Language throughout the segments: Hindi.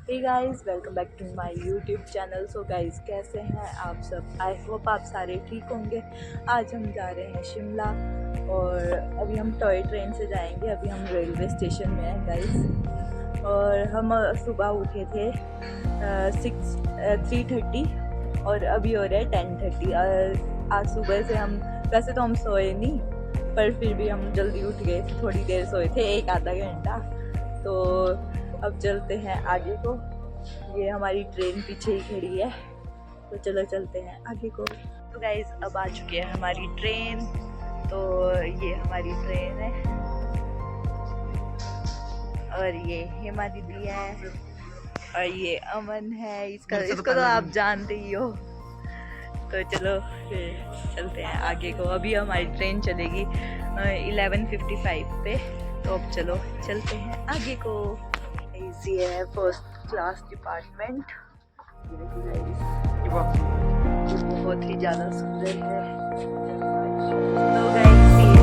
Hey guys, welcome back to my YouTube channel. So guys, कैसे हैं आप सब? आई होप आप सारे ठीक होंगे। आज हम जा रहे हैं शिमला और अभी हम टॉय ट्रेन से जाएंगे। अभी हम रेलवे स्टेशन में हैं गाइस। और हम सुबह उठे थे 3:30 और अभी हो रहा है 10:30। आज सुबह से हम, वैसे तो हम सोए नहीं, पर फिर भी हम जल्दी उठ गए। थोड़ी देर सोए थे, एक आधा घंटा। तो अब चलते हैं आगे को। ये हमारी ट्रेन पीछे ही खड़ी है, तो चलो चलते हैं आगे को। तो गाइज, अब आ चुकी है हमारी ट्रेन। तो ये हमारी ट्रेन है और ये हेमा दीदी है और ये अमन है। इसको तो आप जानते ही हो। तो चलो फिर चलते हैं आगे को। अभी हमारी ट्रेन चलेगी 11:55 पे। तो अब चलो चलते हैं आगे को। ये है फर्स्ट क्लास डिपार्टमेंट। बहुत ही ज़्यादा सुंदर है। तो गाइस, ये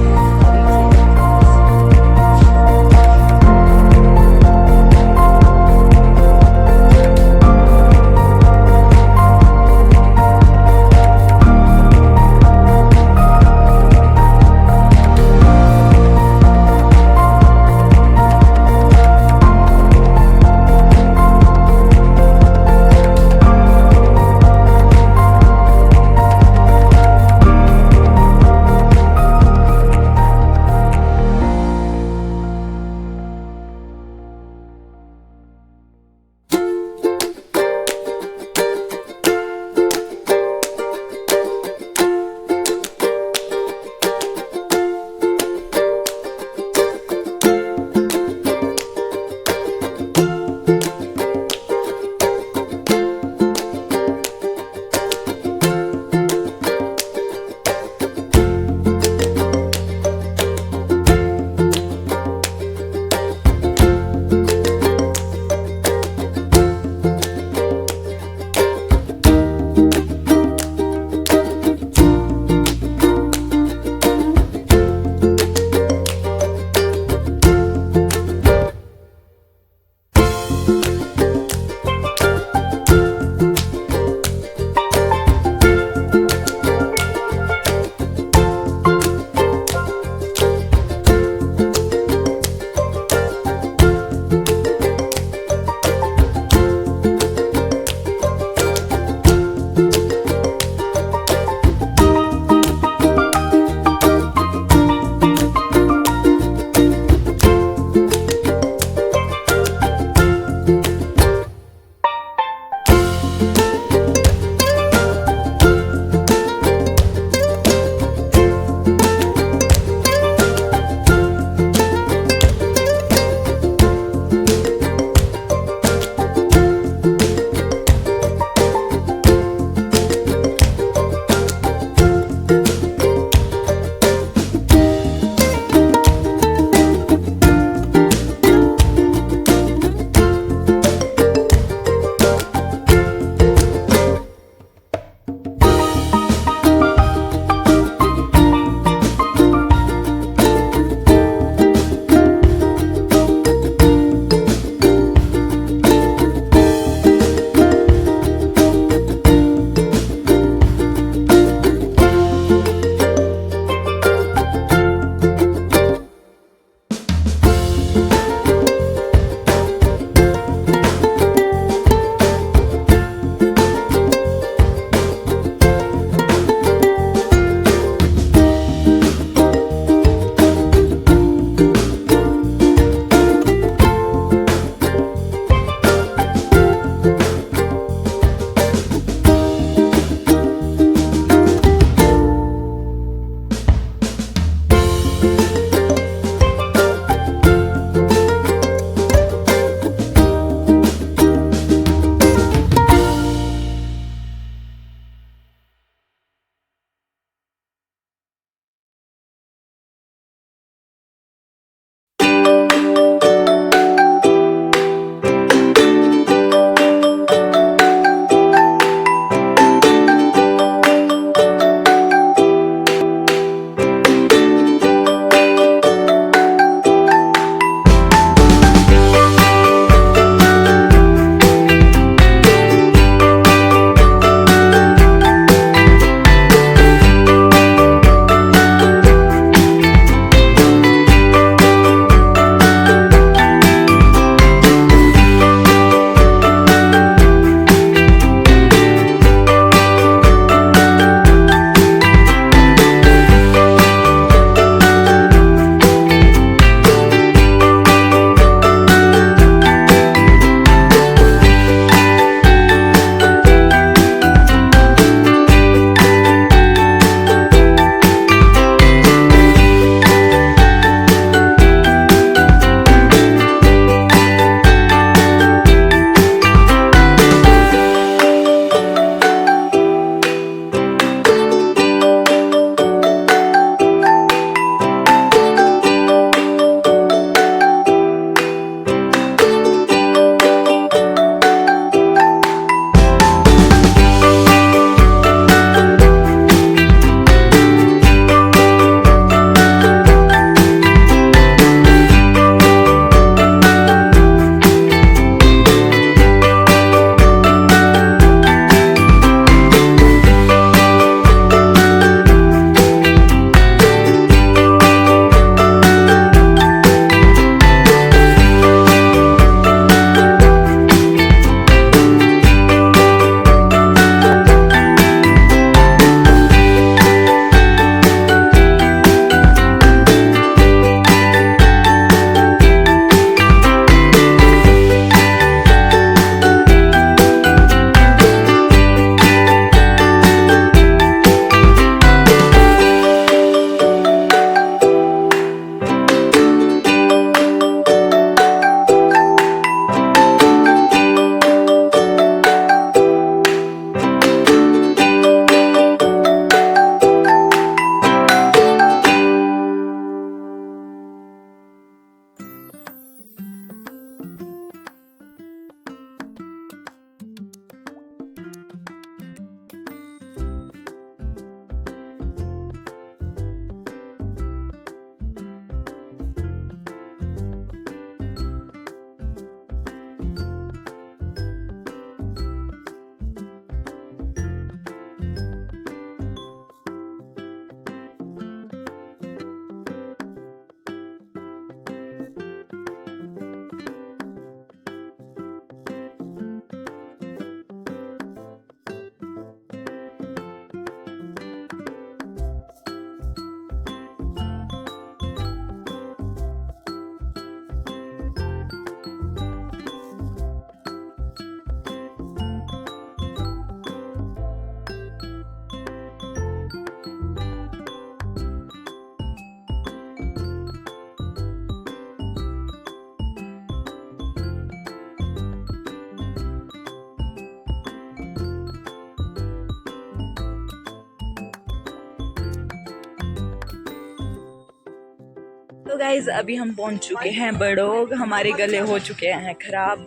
तो गाइज अभी हम पहुंच चुके हैं बड़ोग। हमारे गले हो चुके हैं खराब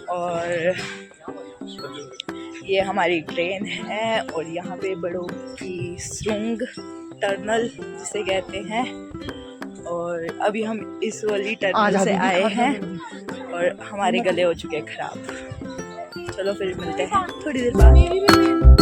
और ये हमारी ट्रेन है और यहाँ पे बड़ोग की सुरंग टनल जिसे कहते हैं और अभी हम इस वाली टनल से आए हैं और हमारे गले हो चुके हैं खराब। चलो फिर मिलते हैं थोड़ी देर बाद।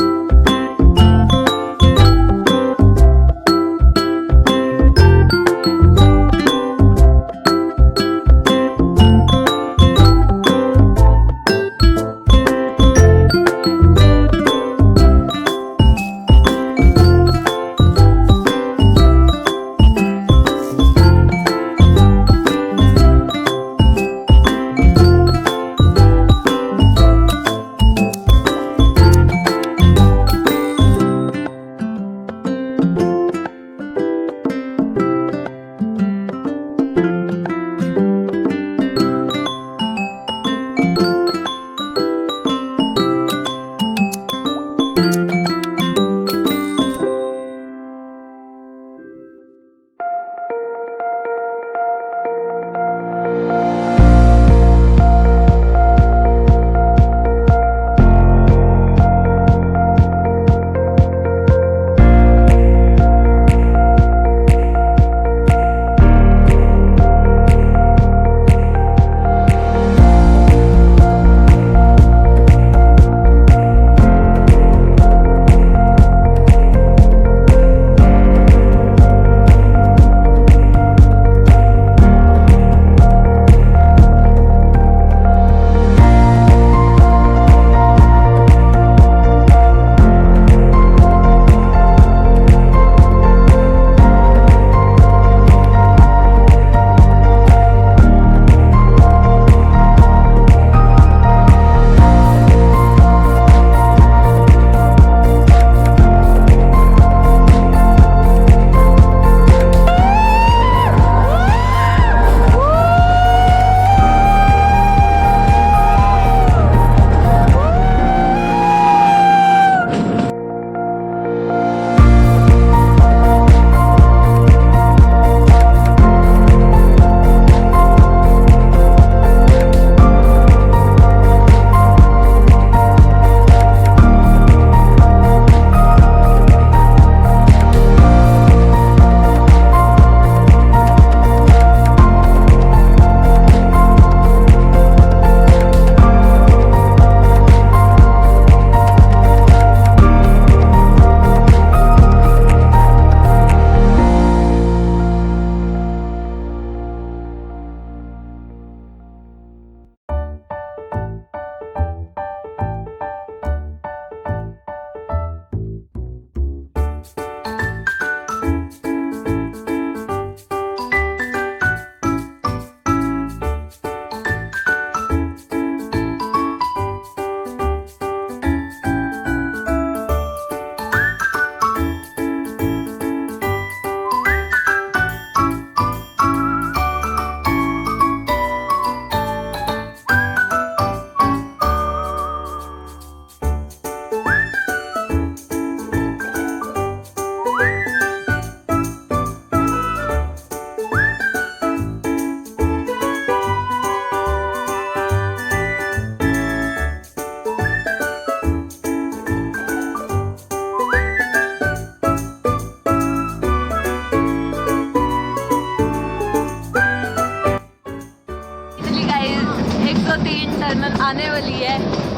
आने वाली है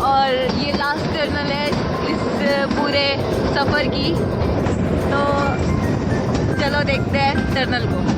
और ये लास्ट टर्नल है इस पूरे सफ़र की। तो चलो देखते हैं टर्नल को।